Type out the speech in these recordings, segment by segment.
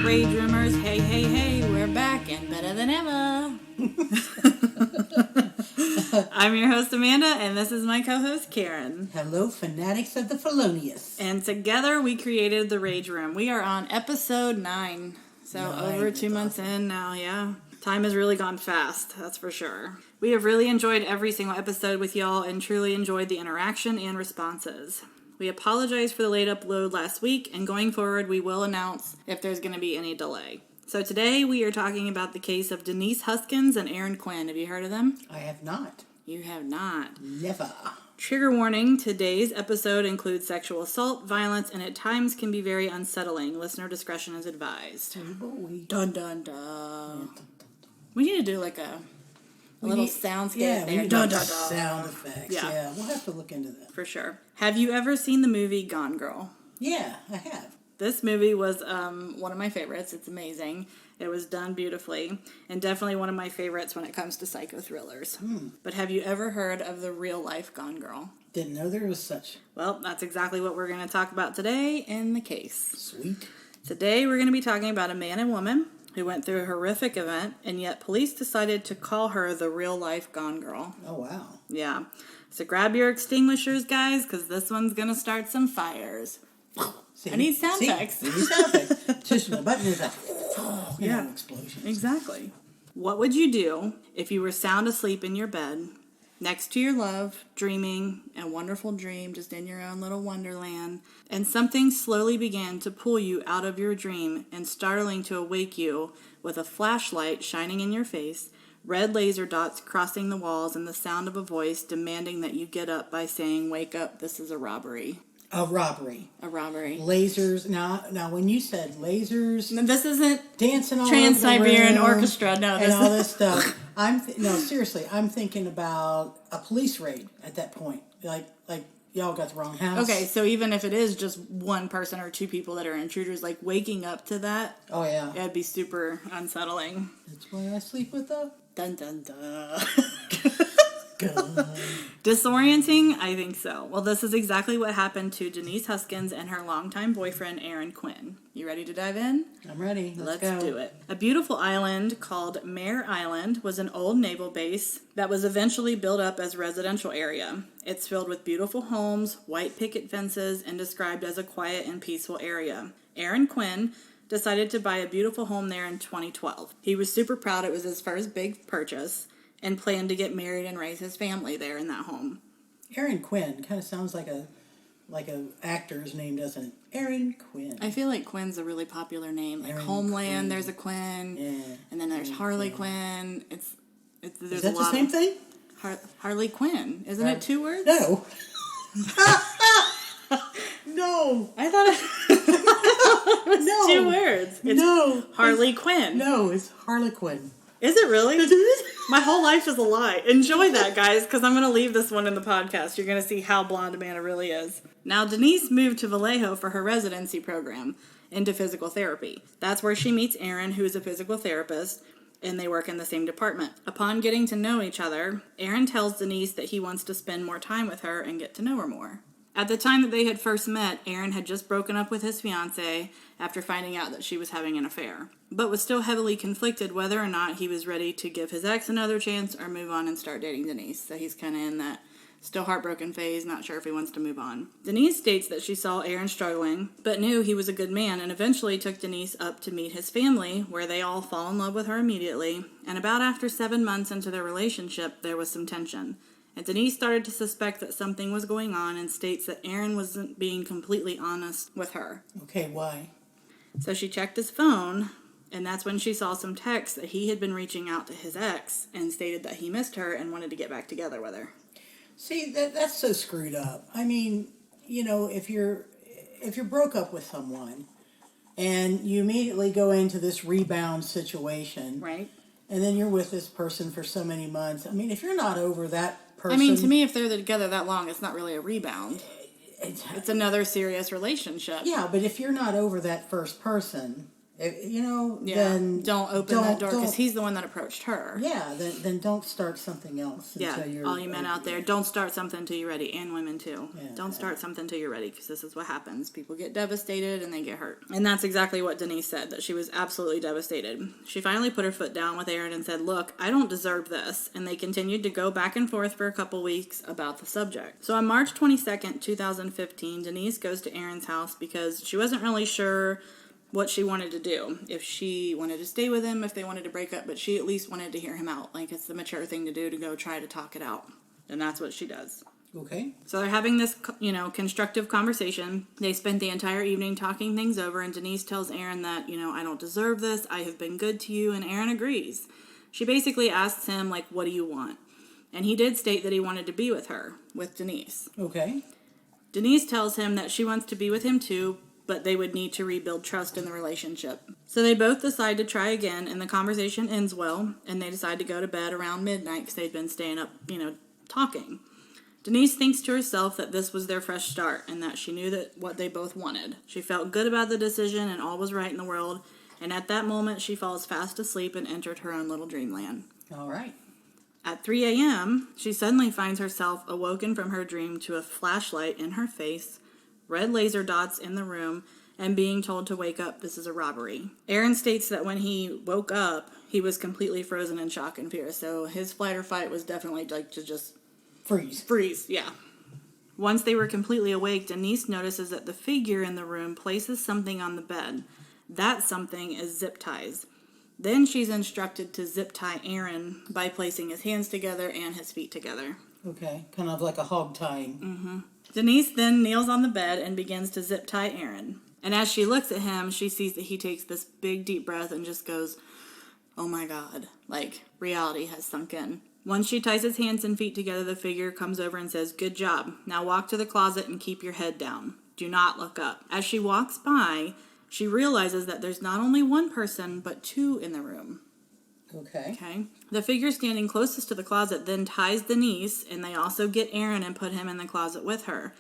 Rage Rumors. Hey, hey, hey, we're back and better than ever. I'm your host, Amanda, and this is my co-host, Karen. Hello, fanatics of the felonious. And together we created the Rage Room. We are on episode 9. So over 2 months in now, yeah. Time has really gone fast, that's for sure. We have really enjoyed every single episode with y'all and truly enjoyed the interaction and responses. We apologize for the late upload last week, and going forward we will announce if there's going to be any delay. So today we are talking about the case of Denise Huskins and Aaron Quinn. Have you heard of them? I have not. You have not. Never. Trigger warning, today's episode includes sexual assault, violence, and at times can be very unsettling. Listener discretion is advised. Dun, dun, dun. We need to do like a little soundscape there. We need dun, dun, dun. Sound effects. Yeah, we'll have to look into that. For sure. Have you ever seen the movie Gone Girl? Yeah, I have. This movie was one of my favorites. It's amazing. It was done beautifully, and definitely one of my favorites when it comes to psycho thrillers. But have you ever heard of the real-life Gone Girl? Didn't know there was such. Well, that's exactly what we're going to talk about today in the case. Sweet. Today we're going to be talking about a man and woman who went through a horrific event, and yet police decided to call her the real-life Gone Girl. Oh, wow. Yeah. So grab your extinguishers, guys, because this one's going to start some fires. See, I need sound effects. I need sound effects. Just the button is explosions. Exactly. What would you do if you were sound asleep in your bed, next to your love, dreaming a wonderful dream, just in your own little wonderland, and something slowly began to pull you out of your dream and startling to awake you with a flashlight shining in your face, red laser dots crossing the walls, and the sound of a voice demanding that you get up by saying, "Wake up, this is a robbery." A robbery. A robbery. Lasers. Now, when you said lasers, no, this isn't dancing all Trans-Siberian over the room Orchestra. No, and all this stuff. Seriously, I'm thinking about a police raid at that point. Like y'all got the wrong house. Okay, so even if it is just one person or two people that are intruders, like waking up to that, oh yeah, it'd be super unsettling. That's why I sleep with a dun dun dun. gun. Disorienting? I think so. Well, this is exactly what happened to Denise Huskins and her longtime boyfriend, Aaron Quinn. You ready to dive in? I'm ready. Let's go. do it. A beautiful island called Mare Island was an old naval base that was eventually built up as a residential area. It's filled with beautiful homes, white picket fences, and described as a quiet and peaceful area. Aaron Quinn decided to buy a beautiful home there in 2012. He was super proud. It was his first big purchase, and planned to get married and raise his family there in that home. Aaron Quinn kind of sounds like a actor's name, doesn't it? Aaron Quinn. I feel like Quinn's a really popular name. Like Aaron Homeland, Quinn. There's a Quinn, yeah. And then there's Harley Quinn. There's Is that the same thing? Harley Quinn, isn't it 2 words? No. No. I thought it was 2 words. It's Harley Quinn. No, it's Harlequin. Is it really? My whole life is a lie. Enjoy that, guys, because I'm going to leave this one in the podcast. You're going to see how blonde Amanda really is. Now, Denise moved to Vallejo for her residency program into physical therapy. That's where she meets Aaron, who is a physical therapist, and they work in the same department. Upon getting to know each other, Aaron tells Denise that he wants to spend more time with her and get to know her more. At the time that they had first met, Aaron had just broken up with his fiancée after finding out that she was having an affair, but was still heavily conflicted whether or not he was ready to give his ex another chance or move on and start dating Denise. So he's kind of in that still heartbroken phase, not sure if he wants to move on. Denise states that she saw Aaron struggling, but knew he was a good man, and eventually took Denise up to meet his family, where they all fall in love with her immediately, and about after 7 months into their relationship, there was some tension. And Denise started to suspect that something was going on and states that Aaron wasn't being completely honest with her. Okay, why? So she checked his phone, and that's when she saw some texts that he had been reaching out to his ex and stated that he missed her and wanted to get back together with her. See, that's so screwed up. I mean, if you're broke up with someone and you immediately go into this rebound situation. Right. And then you're with this person for so many months. I mean, if you're not over that person... I mean, to me, if they're together that long, it's not really a rebound. It's another serious relationship. Yeah, but if you're not over that first person, then don't open that door because he's the one that approached her. Yeah, then don't start something else. All you men out there, don't start something until you're ready, and women too. Yeah, don't start something until you're ready, because this is what happens. People get devastated and they get hurt. And that's exactly what Denise said, that she was absolutely devastated. She finally put her foot down with Aaron and said, look, I don't deserve this. And they continued to go back and forth for a couple weeks about the subject. So on March 22nd, 2015, Denise goes to Aaron's house because she wasn't really sure what she wanted to do, if she wanted to stay with him, if they wanted to break up, but she at least wanted to hear him out. Like, it's the mature thing to do, to go try to talk it out. And that's what she does. Okay. So they're having this, constructive conversation. They spent the entire evening talking things over, and Denise tells Aaron that, I don't deserve this, I have been good to you, and Aaron agrees. She basically asks him, like, what do you want? And he did state that he wanted to be with her, with Denise. Okay. Denise tells him that she wants to be with him too, but they would need to rebuild trust in the relationship. So they both decide to try again, and the conversation ends well, and they decide to go to bed around midnight because they'd been staying up, talking. Denise thinks to herself that this was their fresh start, and that she knew that what they both wanted. She felt good about the decision, and all was right in the world, and at that moment she falls fast asleep and entered her own little dreamland. All right. At 3 a.m., she suddenly finds herself awoken from her dream to a flashlight in her face, red laser dots in the room, and being told to wake up. This is a robbery. Aaron states that when he woke up, he was completely frozen in shock and fear. So his flight or fight was definitely like to just freeze. Yeah. Once they were completely awake, Denise notices that the figure in the room places something on the bed. That something is zip ties. Then she's instructed to zip tie Aaron by placing his hands together and his feet together. Okay, kind of like a hog tying. Mm-hmm. Denise then kneels on the bed and begins to zip tie Aaron. And as she looks at him, she sees that he takes this big deep breath and just goes, oh my God, like reality has sunk in. Once she ties his hands and feet together, the figure comes over and says, good job. Now walk to the closet and keep your head down. Do not look up. As she walks by, she realizes that there's not only one person, but two in the room. Okay. The figure standing closest to the closet then ties Denise, and they also get Aaron and put him in the closet with her.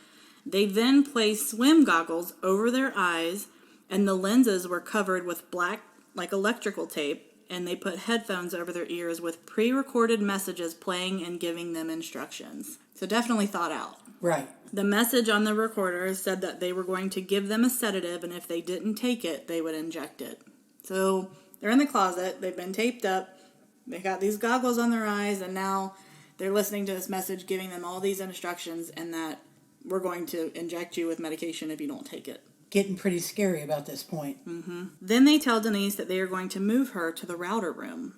They then place swim goggles over their eyes, and the lenses were covered with black, like electrical tape, and they put headphones over their ears with pre-recorded messages playing and giving them instructions. So definitely thought out. Right. The message on the recorder said that they were going to give them a sedative, and if they didn't take it, they would inject it. So they're in the closet, they've been taped up, they got these goggles on their eyes, and now they're listening to this message giving them all these instructions, and that we're going to inject you with medication if you don't take it. Getting pretty scary about this point. Mm-hmm. Then they tell Denise that they are going to move her to the router room.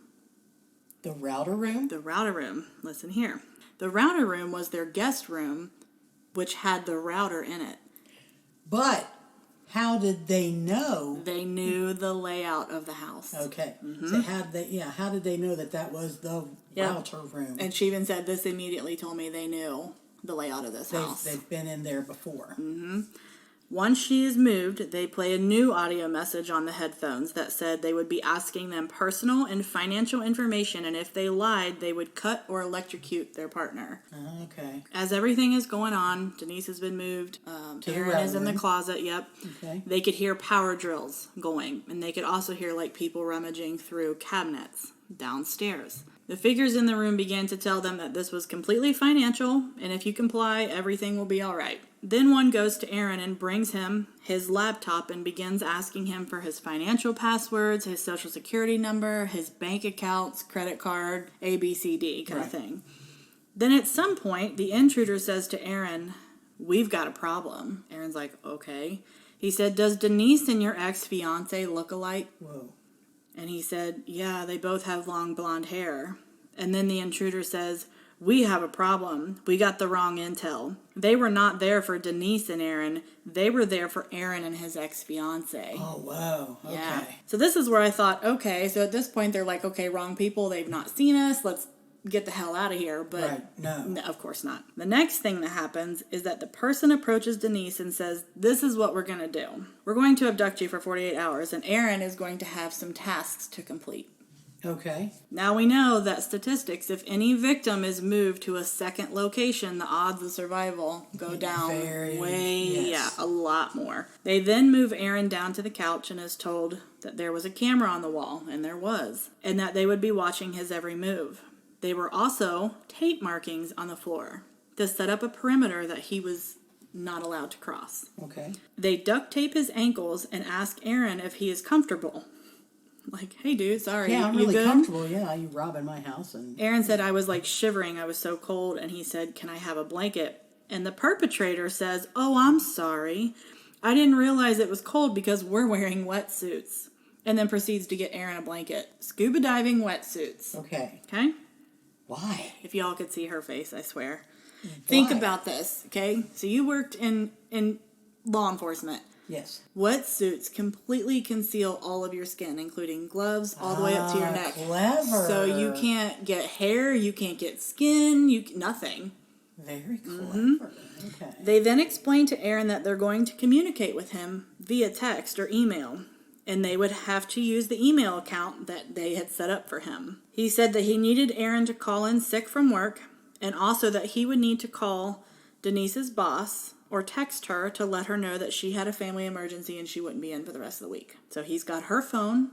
The router room? The router room. Listen here. The router room was their guest room, which had the router in it. But how did they know? They knew the layout of the house. Okay. Mm-hmm. So how did they know that was the router room? And she even said, this immediately told me they knew the layout of this house. They've been in there before. Mm-hmm. Once she is moved, they play a new audio message on the headphones that said they would be asking them personal and financial information, and if they lied, they would cut or electrocute their partner. Okay. As everything is going on, Denise has been moved. Aaron is in the closet, yep. Okay. They could hear power drills going, and they could also hear like people rummaging through cabinets downstairs. The figures in the room began to tell them that this was completely financial, and if you comply, everything will be all right. Then one goes to Aaron and brings him his laptop and begins asking him for his financial passwords, his social security number, his bank accounts, credit card, ABCD kind of thing. Then at some point, the intruder says to Aaron, we've got a problem. Aaron's like, okay. He said, does Denise and your ex-fiance look alike? Whoa. And he said, yeah, they both have long blonde hair. And then the intruder says, we have a problem. We got the wrong intel. They were not there for Denise and Aaron. They were there for Aaron and his ex-fiance. Oh, wow. Okay. Yeah. So this is where I thought, okay, so at this point they're like, okay, wrong people. They've not seen us. Let's get the hell out of here. But no, of course not. The next thing that happens is that the person approaches Denise and says, this is what we're going to do. We're going to abduct you for 48 hours, and Aaron is going to have some tasks to complete. Okay. Now we know that statistics, if any victim is moved to a second location, the odds of survival go down a lot more. They then move Aaron down to the couch and is told that there was a camera on the wall, and there was, and that they would be watching his every move. They were also tape markings on the floor to set up a perimeter that he was not allowed to cross. Okay. They duct tape his ankles and ask Aaron if he is comfortable. Like, hey, dude, sorry. Yeah, I'm you really good? comfortable. Yeah, you robbing my house. And Aaron said, I was like shivering. I was so cold. And he said, can I have a blanket? And the perpetrator says, oh, I'm sorry. I didn't realize it was cold because we're wearing wetsuits. And then proceeds to get Aaron a blanket. Scuba diving wetsuits. Okay. Okay? Why? If y'all could see her face, I swear. Why? Think about this, okay? So you worked in law enforcement. Yes. Wetsuits completely conceal all of your skin, including gloves, all the way up to your neck. Clever. So you can't get hair, you can't get skin, nothing. Very clever. Mm-hmm. Okay. They then explain to Aaron that they're going to communicate with him via text or email, and they would have to use the email account that they had set up for him. He said that he needed Aaron to call in sick from work, and also that he would need to call Denise's boss or text her to let her know that she had a family emergency and she wouldn't be in for the rest of the week. So he's got her phone.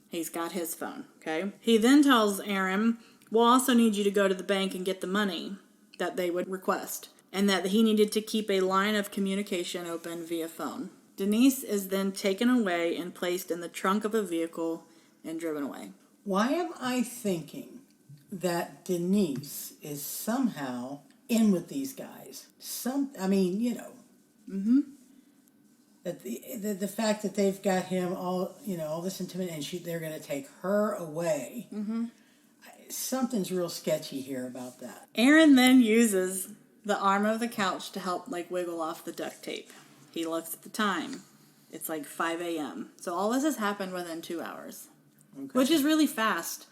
He's got his phone, okay? He then tells Aaron, we'll also need you to go to the bank and get the money that they would request, and that he needed to keep a line of communication open via phone. Denise is then taken away and placed in the trunk of a vehicle and driven away. Why am I thinking that Denise is somehow in with these guys? Mm-hmm. That the fact that they've got him all this intimidation, and they're going to take her away. Mm-hmm. Something's real sketchy here about that. Aaron then uses the arm of the couch to help wiggle off the duct tape. He looks at the time. It's 5 a.m. So all this has happened within 2 hours, which is really fast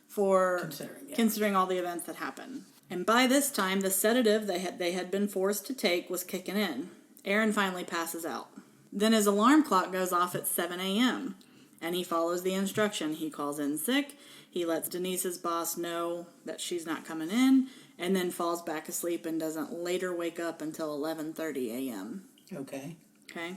for considering all the events that happened. And by this time, the sedative they had been forced to take was kicking in. Aaron finally passes out. Then his alarm clock goes off at 7 a.m., and he follows the instruction. He calls in sick, he lets Denise's boss know that she's not coming in, and then falls back asleep and doesn't later wake up until 11:30 a.m. Okay.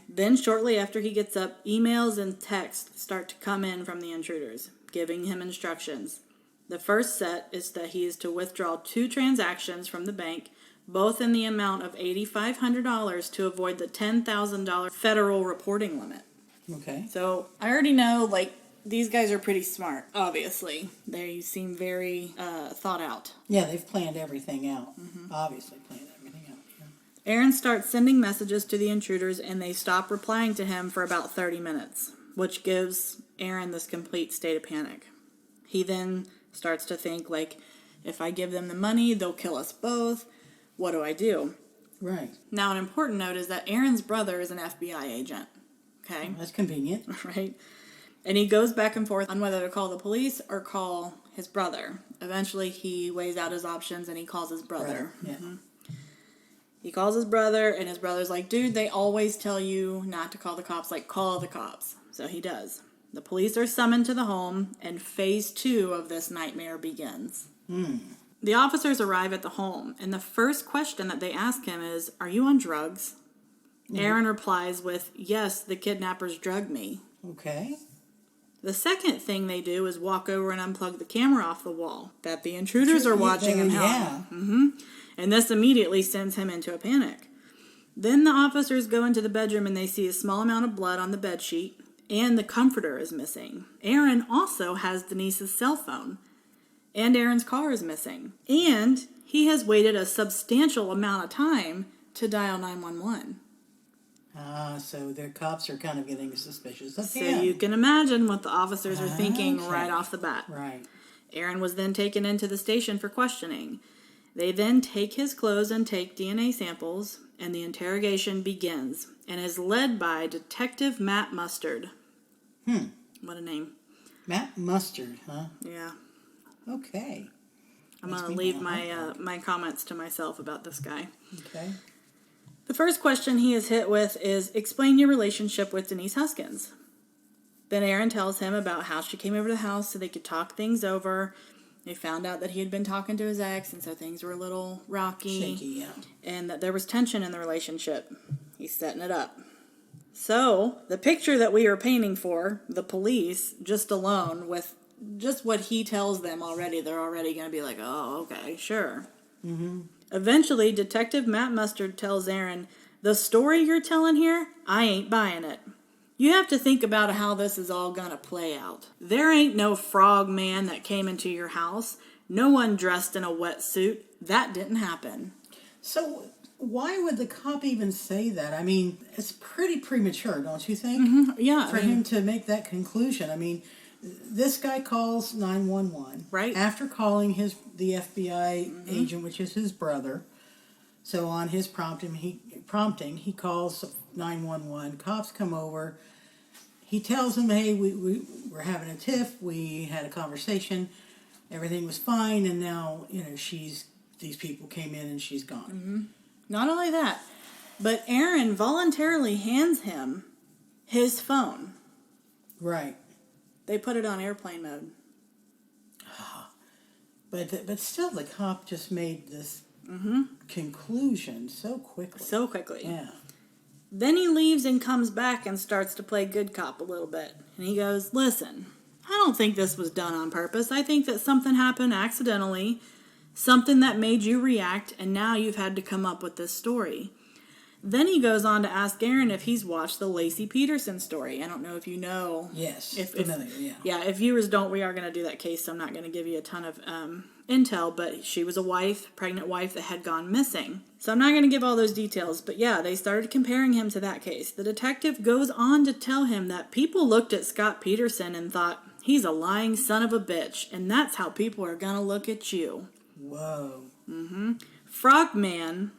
Then shortly after he gets up, emails and texts start to come in from the intruders, giving him instructions. The first set is that he is to withdraw 2 transactions from the bank, both in the amount of $8,500 to avoid the $10,000 federal reporting limit. Okay. So I already know, these guys are pretty smart, obviously. They seem very thought out. Yeah, they've planned everything out. Mm-hmm. Obviously planned everything out. Yeah. Aaron starts sending messages to the intruders, and they stop replying to him for about 30 minutes, which gives Aaron this complete state of panic. He then starts to think, if I give them the money, they'll kill us both. What do I do? Right. Now, an important note is that Aaron's brother is an FBI agent. Okay? Well, that's convenient. Right? And he goes back and forth on whether to call the police or call his brother. Eventually, he weighs out his options and he calls his brother. Right. Yeah. Mm-hmm. He calls his brother, and his brother's like, dude, they always tell you not to call the cops. Call the cops. So he does. The police are summoned to the home, and phase 2 of this nightmare begins. The officers arrive at the home, and the first question that they ask him is, are you on drugs? Aaron replies with, yes, the kidnappers drugged me. Okay. The second thing they do is walk over and unplug the camera off the wall that the intruders are watching him. Yeah. Mm-hmm. And this immediately sends him into a panic. Then the officers go into the bedroom and they see a small amount of blood on the bedsheet, and the comforter is missing. Aaron also has Denise's cell phone, and Aaron's car is missing. And he has waited a substantial amount of time to dial 911. So their cops are kind of getting suspicious of So him. you can imagine what the officers are thinking right off the bat. Right. Aaron was then taken into the station for questioning. They then take his clothes and take DNA samples, and the interrogation begins, and is led by Detective Matt Mustard. What a name. Matt Mustard, huh? Yeah. Okay. I'm going to leave my comments to myself about this guy. Okay. The first question he is hit with is, explain your relationship with Denise Huskins. Then Aaron tells him about how she came over to the house so they could talk things over. They found out that he had been talking to his ex, and so things were a little rocky. Shaky, yeah. And that there was tension in the relationship. He's setting it up. So, the picture that we are painting for the police, just alone, with just what he tells them already, they're already going to be like, oh, okay, sure. Mm-hmm. Eventually, Detective Matt Mustard tells Aaron, the story you're telling here, I ain't buying it. You have to think about how this is all gonna play out. There ain't no frog man that came into your house. No one dressed in a wetsuit. That didn't happen. So why would the cop even say that? I mean, it's pretty premature, don't you think? Mm-hmm. Yeah. For him to make that conclusion. I mean, this guy calls 911. Right. After calling the FBI agent, which is his brother. So on his prompting, he calls 911. Cops come over. He tells them, hey, we're having a tiff. We had a conversation. Everything was fine. And now, these people came in and she's gone. Mm-hmm. Not only that, but Aaron voluntarily hands him his phone. Right. They put it on airplane mode. But still, the cop just made this conclusion so quickly. So quickly. Yeah. Then he leaves and comes back and starts to play good cop a little bit. And he goes, listen, I don't think this was done on purpose. I think that something happened accidentally, something that made you react, and now you've had to come up with this story. Then he goes on to ask Aaron if he's watched the Lacey Peterson story. I don't know if you know. Yes, familiar, yeah. Yeah, if viewers don't, we are going to do that case, so I'm not going to give you a ton of intel, but she was a pregnant wife that had gone missing. So I'm not going to give all those details, but yeah, they started comparing him to that case. The detective goes on to tell him that people looked at Scott Peterson and thought, he's a lying son of a bitch, and that's how people are going to look at you. Whoa. Mm-hmm. Frogman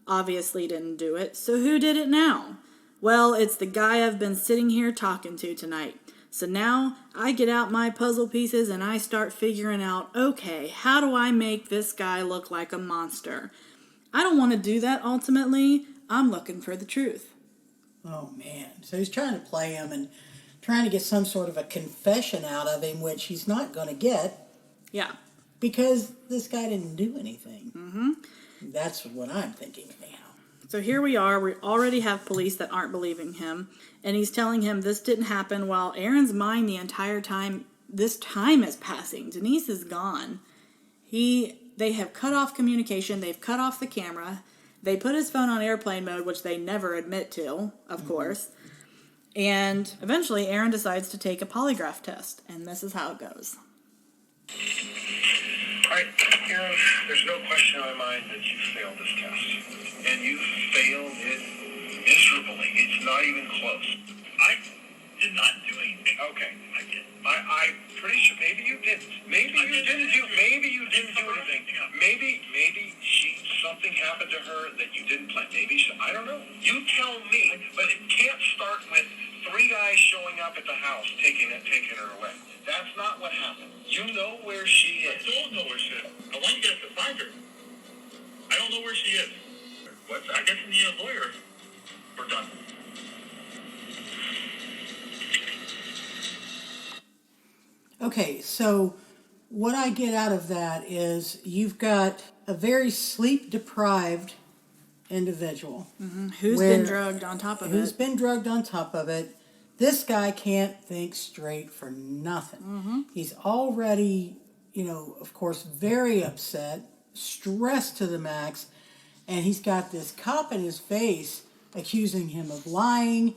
obviously didn't do it, so who did it now? Well, it's the guy I've been sitting here talking to tonight. So now I get out my puzzle pieces and I start figuring out, okay, how do I make this guy look like a monster? I don't want to do that ultimately. I'm looking for the truth. Oh, man. So he's trying to play him and trying to get some sort of a confession out of him, which he's not going to get. Yeah. Because this guy didn't do anything. Mm-hmm. That's what I'm thinking anyhow. So here we are. We already have police that aren't believing him. And he's telling him this didn't happen while Aaron's mind the entire time, this time is passing. Denise is gone. They have cut off communication. They've cut off the camera. They put his phone on airplane mode, which they never admit to, of course. And eventually Aaron decides to take a polygraph test. And this is how it goes. All right, Aaron, there's no question in my mind that you failed this test. And you failed it miserably. It's not even close. I did not do anything. Okay. I did. I'm pretty sure maybe you didn't. Maybe you didn't do anything. Maybe something happened to her that you didn't plan. I don't know. You tell me, but it can't start with 3 guys showing up at the house taking her away. That's not what happened. You know where she is. I don't know where she is. I want you guys to find her. I don't know where she is. I guess you need a lawyer. We're done. Okay, so what I get out of that is you've got a very sleep-deprived individual. Mm-hmm. Who's been drugged on top of it. Who's been drugged on top of it. This guy can't think straight for nothing. Mm-hmm. He's already, of course, very upset, stressed to the max, and he's got this cop in his face accusing him of lying,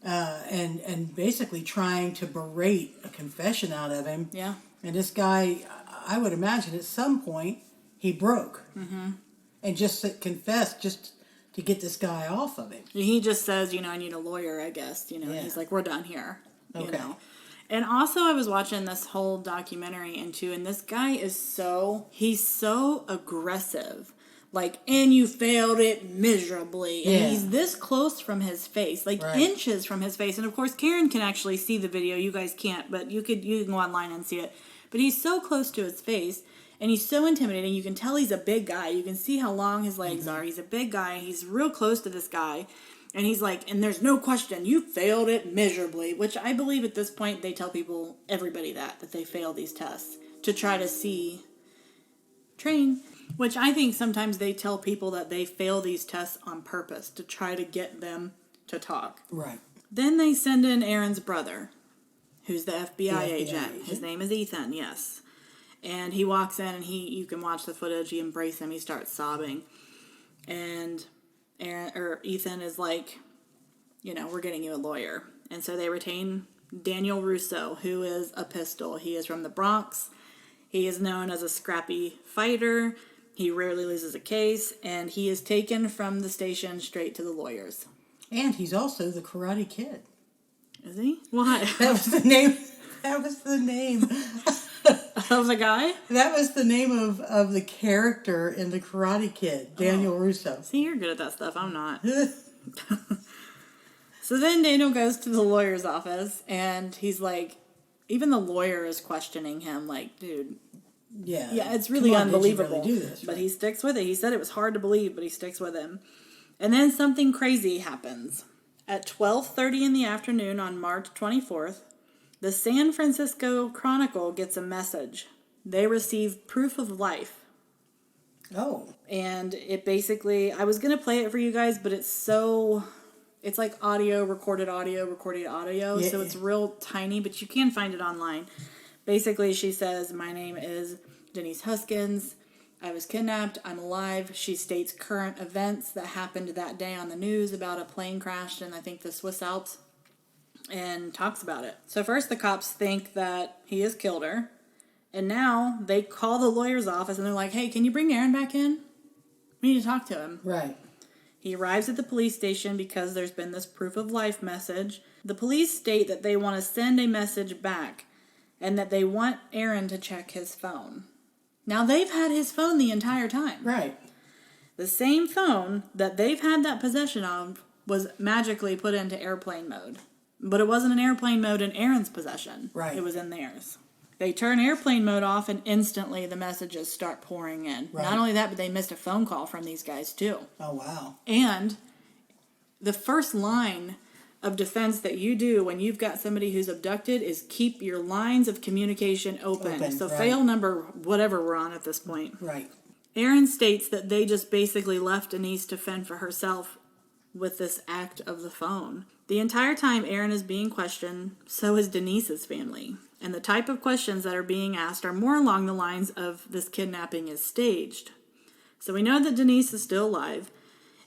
and basically trying to berate a confession out of him. Yeah. And this guy, I would imagine at some point, he broke. Mm-hmm. And just confessed just to get this guy off of him. He just says, I need a lawyer, I guess. Yeah. He's like, we're done here. Okay. And also I was watching this whole documentary and this guy he's so aggressive. And you failed it miserably. And he's this close from his face, inches from his face. And of course, Karen can actually see the video. You guys can't, but you can go online and see it. But he's so close to his face, and he's so intimidating. You can tell he's a big guy. You can see how long his legs are. He's a big guy. He's real close to this guy. And he's like, and there's no question, you failed it miserably, which I believe at this point they tell people, everybody that they fail these tests to try to train, which I think sometimes they tell people that they fail these tests on purpose to try to get them to talk. Right. Then they send in Aaron's brother, who's the FBI agent. His name is Ethan, yes. And he walks in and you can watch the footage, he embraces him, he starts sobbing. And Ethan is like, we're getting you a lawyer. And so they retain Daniel Russo, who is a pistol. He is from the Bronx. He is known as a scrappy fighter. He rarely loses a case, and he is taken from the station straight to the lawyers. And he's also the Karate Kid. Is he? Why? That was the name. That was the name. Of the guy? That was the name of the character in the Karate Kid, Daniel Russo. See, you're good at that stuff. I'm not. So then Daniel goes to the lawyer's office, and he's like, even the lawyer is questioning him, like, dude. Yeah, it's really unbelievable. Really do this, right? But he sticks with it. He said it was hard to believe, but he sticks with him. And then something crazy happens. At 12:30 in the afternoon on March 24th, the San Francisco Chronicle gets a message. They receive proof of life. Oh. And it basically, I was going to play it for you guys, but it's like recorded audio. Yeah, so it's real tiny, but you can find it online. Basically, she says, my name is Denise Huskins. I was kidnapped. I'm alive. She states current events that happened that day on the news about a plane crash in, I think, the Swiss Alps, and talks about it. So first the cops think that he has killed her, and now they call the lawyer's office, and they're like, hey, can you bring Aaron back in? We need to talk to him. Right. He arrives at the police station because there's been this proof of life message. The police state that they want to send a message back, and that they want Aaron to check his phone. Now, they've had his phone the entire time. Right. The same phone that they've had that possession of was magically put into airplane mode. But it wasn't an airplane mode in Aaron's possession. Right. It was in theirs. They turn airplane mode off, and instantly the messages start pouring in. Right. Not only that, but they missed a phone call from these guys, too. Oh, wow. And the first line of defense that you do when you've got somebody who's abducted is keep your lines of communication open. So right. fail number whatever we're on at this point. Right. Aaron states that they just basically left Denise to fend for herself with this act of the phone. The entire time Aaron is being questioned, so is Denise's family. And the type of questions that are being asked are more along the lines of this kidnapping is staged. So we know that Denise is still alive.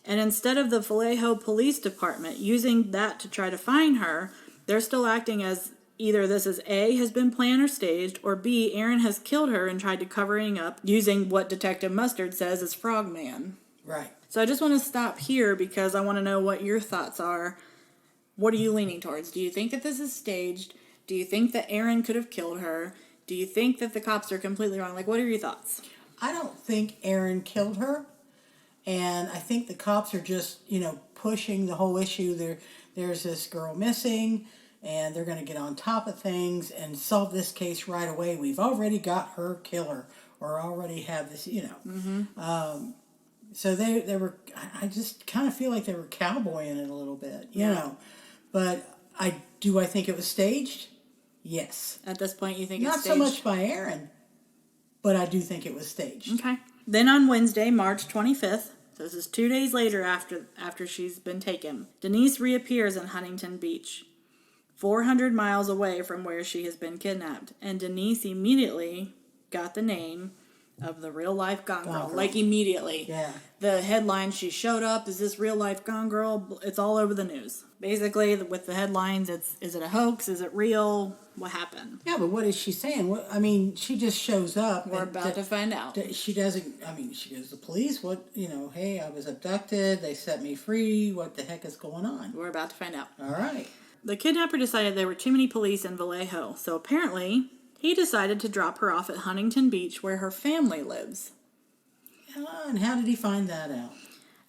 And instead of the Vallejo Police Department using that to try to find her, they're still acting as either this is A, has been planned or staged, or B, Aaron has killed her and tried to covering up using what Detective Mustard says is Frogman. Right. So I just want to stop here because I want to know what your thoughts are. What are you leaning towards? Do you think that this is staged? Do you think that Aaron could have killed her? Do you think that the cops are completely wrong? Like, what are your thoughts? I don't think Aaron killed her. And I think the cops are just, pushing the whole issue. There's this girl missing, and they're going to get on top of things and solve this case right away. We've already got her killer, or already have this, Mm-hmm. So they were, I just kind of feel like they were cowboying it a little bit, you know. But I think it was staged? Yes. At this point, you think Not it's staged? so much by Aaron, but I do think it was staged. Okay. Then on Wednesday, March 25th, so this is 2 days later after she's been taken, Denise reappears in Huntington Beach, 400 miles away from where she has been kidnapped. And Denise immediately got the name of the real-life Gone Girl. Like, immediately. Yeah. The headline, she showed up, is this real-life Gone Girl? It's all over the news. Basically, with the headlines, is it a hoax? Is it real? What happened? Yeah, but what is she saying? She just shows up. We're about to find out. She doesn't, she goes to the police. Hey, I was abducted. They set me free. What the heck is going on? We're about to find out. All right. The kidnapper decided there were too many police in Vallejo, so apparently he decided to drop her off at Huntington Beach where her family lives. And how did he find that out?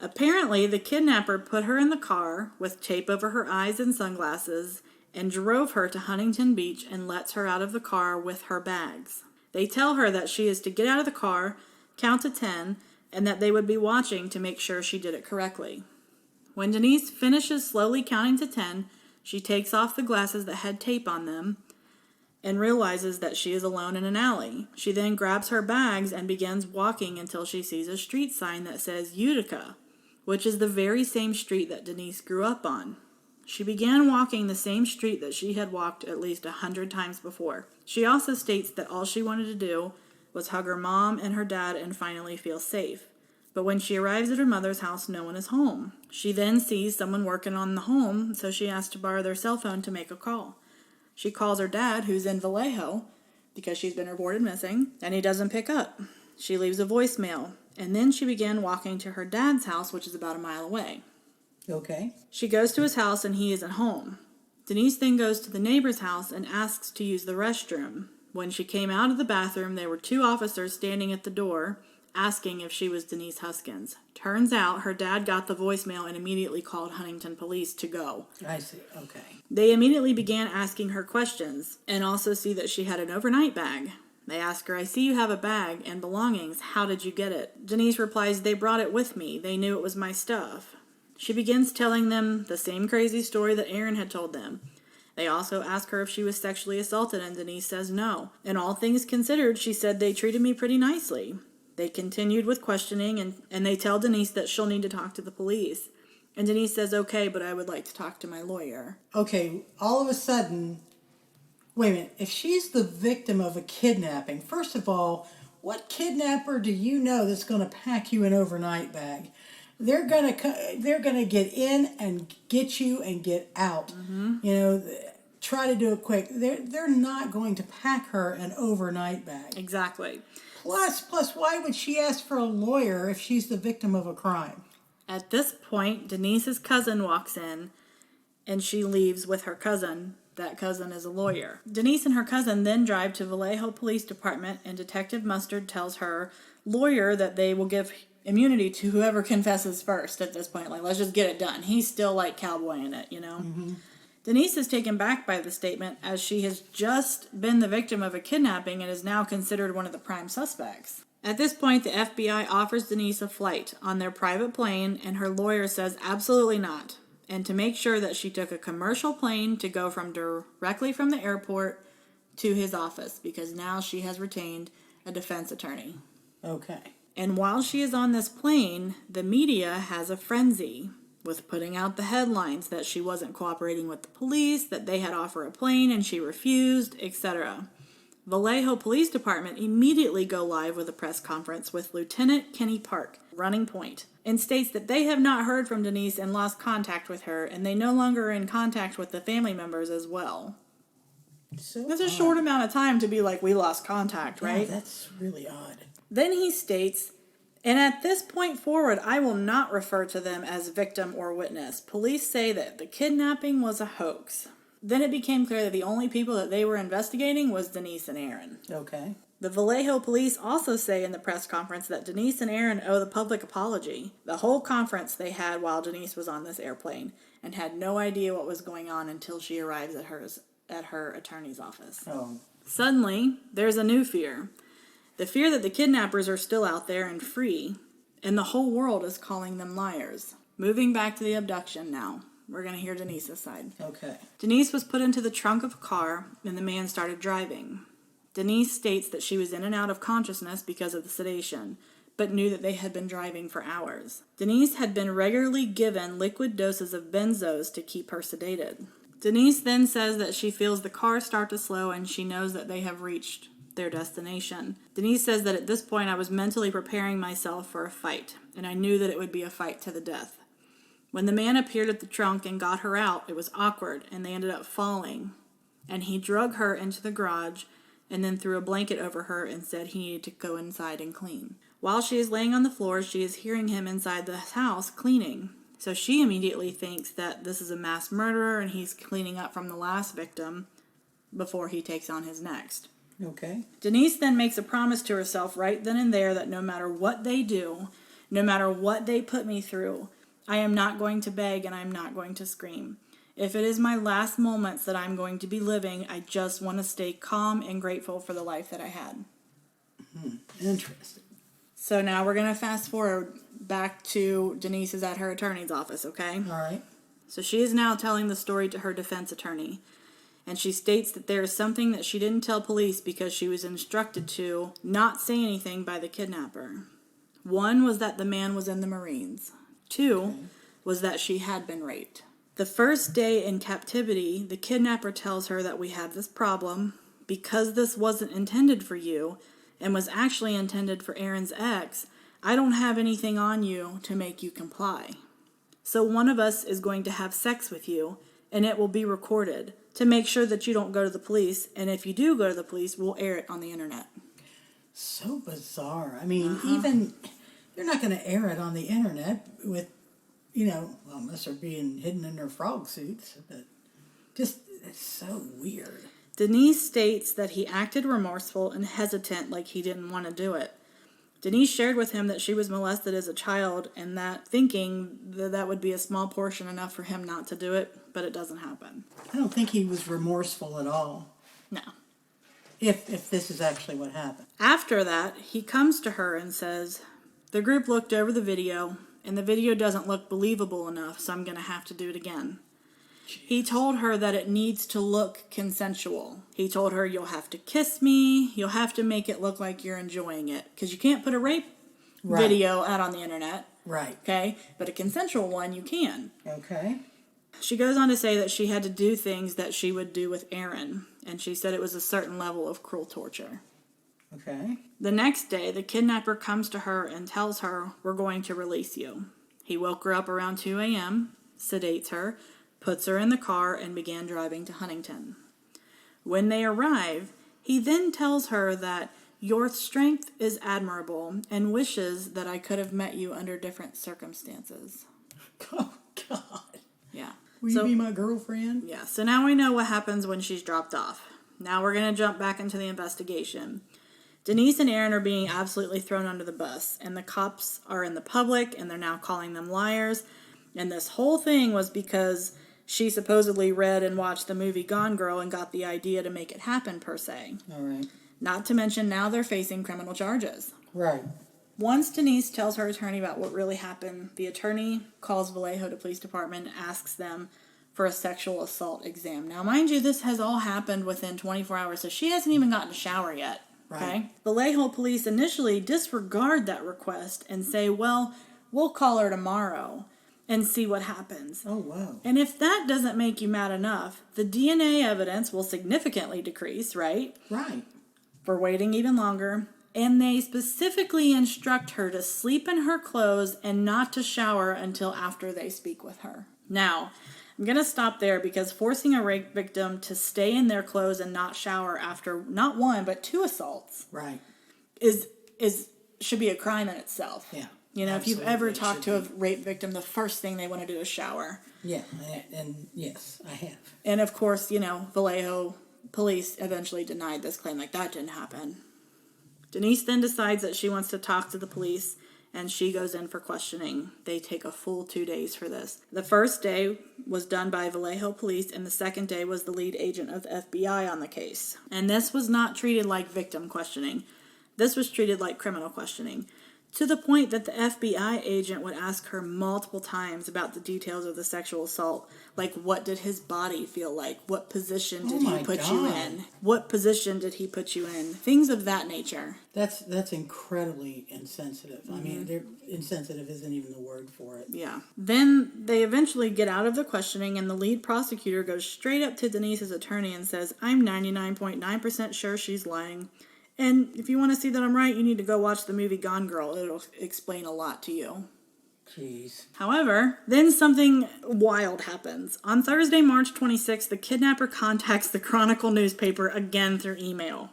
Apparently, the kidnapper put her in the car with tape over her eyes and sunglasses and drove her to Huntington Beach and lets her out of the car with her bags. They tell her that she is to get out of the car, count to 10, and that they would be watching to make sure she did it correctly. When Denise finishes slowly counting to 10, she takes off the glasses that had tape on them and realizes that she is alone in an alley. She then grabs her bags and begins walking until she sees a street sign that says Utica, which is the very same street that Denise grew up on. She began walking the same street that she had walked at least 100 times before. She also states that all she wanted to do was hug her mom and her dad and finally feel safe. But when she arrives at her mother's house, no one is home. She then sees someone working on the home, so she asks to borrow their cell phone to make a call. She calls her dad, who's in Vallejo, because she's been reported missing, and he doesn't pick up. She leaves a voicemail, and then she began walking to her dad's house, which is about a mile away. Okay. She goes to his house, and he isn't home. Denise then goes to the neighbor's house and asks to use the restroom. When she came out of the bathroom, there were 2 officers standing at the door, asking if she was Denise Huskins. Turns out her dad got the voicemail and immediately called Huntington police to go. I see. Okay. They immediately began asking her questions and also see that she had an overnight bag. They ask her, "I see you have a bag and belongings. How did you get it?" Denise replies, "They brought it with me. They knew it was my stuff." She begins telling them the same crazy story that Aaron had told them. They also ask her if she was sexually assaulted, and Denise says no. And all things considered, she said, "They treated me pretty nicely." They continued with questioning, and they tell Denise that she'll need to talk to the police. And Denise says, "Okay, but I would like to talk to my lawyer." Okay, all of a sudden, wait a minute. If she's the victim of a kidnapping, first of all, what kidnapper do you know that's going to pack you an overnight bag? They're gonna get in and get you and get out. Mm-hmm. You know, try to do it quick. They're not going to pack her an overnight bag. Exactly. Plus, why would she ask for a lawyer if she's the victim of a crime? At this point, Denise's cousin walks in, and she leaves with her cousin. That cousin is a lawyer. Denise and her cousin then drive to Vallejo Police Department, and Detective Mustard tells her lawyer that they will give immunity to whoever confesses first at this point. Like, let's just get it done. He's still, like, cowboying it, you know? Mm-hmm. Denise is taken back by the statement, as she has just been the victim of a kidnapping and is now considered one of the prime suspects. At this point, the FBI offers Denise a flight on their private plane, and her lawyer says absolutely not, and to make sure that she took a commercial plane to go directly from the airport to his office, because now she has retained a defense attorney. Okay. And while she is on this plane, the media has a frenzy with putting out the headlines that she wasn't cooperating with the police, that they had offered a plane and she refused, etc. Vallejo Police Department immediately go live with a press conference with Lieutenant Kenny Park, running point, and states that they have not heard from Denise and lost contact with her, and they no longer are in contact with the family members as well. So that's a short amount of time to be like, we lost contact, right? Yeah, that's really odd. Then he states, "And at this point forward, I will not refer to them as victim or witness. Police say that the kidnapping was a hoax." Then it became clear that the only people that they were investigating was Denise and Aaron. Okay. The Vallejo police also say in the press conference that Denise and Aaron owe the public apology. The whole conference they had while Denise was on this airplane, and had no idea what was going on until she arrives at her attorney's office. Oh. Suddenly, there's a new fear. The fear that the kidnappers are still out there and free, and the whole world is calling them liars. Moving back to the abduction now. We're going to hear Denise's side. Okay. Denise was put into the trunk of a car, and the man started driving. Denise states that she was in and out of consciousness because of the sedation, but knew that they had been driving for hours. Denise had been regularly given liquid doses of benzos to keep her sedated. Denise then says that she feels the car start to slow, and she knows that they have reached their destination. Denise says that at this point I was mentally preparing myself for a fight, and I knew that it would be a fight to the death. When the man appeared at the trunk and got her out, it was awkward, and they ended up falling. And he drug her into the garage and then threw a blanket over her and said he needed to go inside and clean. While she is laying on the floor, she is hearing him inside the house cleaning. So she immediately thinks that this is a mass murderer and he's cleaning up from the last victim before he takes on his next. Okay. Denise then makes a promise to herself right then and there that no matter what they do, no matter what they put me through, I am not going to beg and I'm not going to scream. If it is my last moments that I'm going to be living, I just want to stay calm and grateful for the life that I had. Interesting. So now we're going to fast forward back to Denise is at her attorney's office, okay? All right. So she is now telling the story to her defense attorney. And she states that there is something that she didn't tell police because she was instructed to not say anything by the kidnapper. One was that the man was in the Marines. Two was that she had been raped. The first day in captivity, the kidnapper tells her that we have this problem because this wasn't intended for you and was actually intended for Aaron's ex. I don't have anything on you to make you comply. So one of us is going to have sex with you, and it will be recorded to make sure that you don't go to the police. And if you do go to the police, we'll air it on the internet. So bizarre. I mean, even you're not going to air it on the internet with, well, unless they're being hidden in their frog suits. But just, it's so weird. Denise states that he acted remorseful and hesitant, like he didn't want to do it. Denise shared with him that she was molested as a child and that thinking that would be a small portion enough for him not to do it, but it doesn't happen. I don't think he was remorseful at all. No. If this is actually what happened. After that, he comes to her and says, the group looked over the video, and the video doesn't look believable enough, so I'm going to have to do it again. He told her that it needs to look consensual. He told her, you'll have to kiss me, you'll have to make it look like you're enjoying it, because you can't put a rape video out on the internet. Right. Okay? But a consensual one, you can. Okay. She goes on to say that she had to do things that she would do with Aaron, and she said it was a certain level of cruel torture. Okay. The next day, the kidnapper comes to her and tells her, we're going to release you. He woke her up around 2 a.m., sedates her, puts her in the car, and began driving to Huntington. When they arrive, he then tells her that your strength is admirable and wishes that I could have met you under different circumstances. Oh, God. Yeah. Will you be my girlfriend? Yeah, so now we know what happens when she's dropped off. Now we're going to jump back into the investigation. Denise and Aaron are being absolutely thrown under the bus, and the cops are in the public, and they're now calling them liars. And this whole thing was because she supposedly read and watched the movie Gone Girl and got the idea to make it happen, per se. All right. Not to mention now they're facing criminal charges. Right. Once Denise tells her attorney about what really happened, the attorney calls Vallejo to police department and asks them for a sexual assault exam. Now, mind you, this has all happened within 24 hours, so she hasn't even gotten a shower yet. Okay? Right. Vallejo police initially disregard that request and say, well, we'll call her tomorrow and see what happens. Oh, wow. And if that doesn't make you mad enough, the DNA evidence will significantly decrease, right? Right. For waiting even longer. And they specifically instruct her to sleep in her clothes and not to shower until after they speak with her. Now, I'm going to stop there because forcing a rape victim to stay in their clothes and not shower after not one, but 2 assaults Right. should be a crime in itself. Yeah. You know, if you've ever talked to a rape victim, the first thing they want to do is shower. Yeah, and yes, I have. And of course, Vallejo police eventually denied this claim, like that didn't happen. Denise then decides that she wants to talk to the police, and she goes in for questioning. They take a full 2 days for this. The first day was done by Vallejo police, and the second day was the lead agent of the FBI on the case. And this was not treated like victim questioning. This was treated like criminal questioning, to the point that the FBI agent would ask her multiple times about the details of the sexual assault. Like, what did his body feel like? What position did he put you in? What position did he put you in? Things of that nature. That's incredibly insensitive. Mm-hmm. I mean, insensitive isn't even the word for it. Yeah. Then they eventually get out of the questioning, and the lead prosecutor goes straight up to Denise's attorney and says, I'm 99.9% sure she's lying. And if you want to see that I'm right, you need to go watch the movie Gone Girl. It'll explain a lot to you. Jeez. However, then something wild happens. On Thursday, March 26th, the kidnapper contacts the Chronicle newspaper again through email.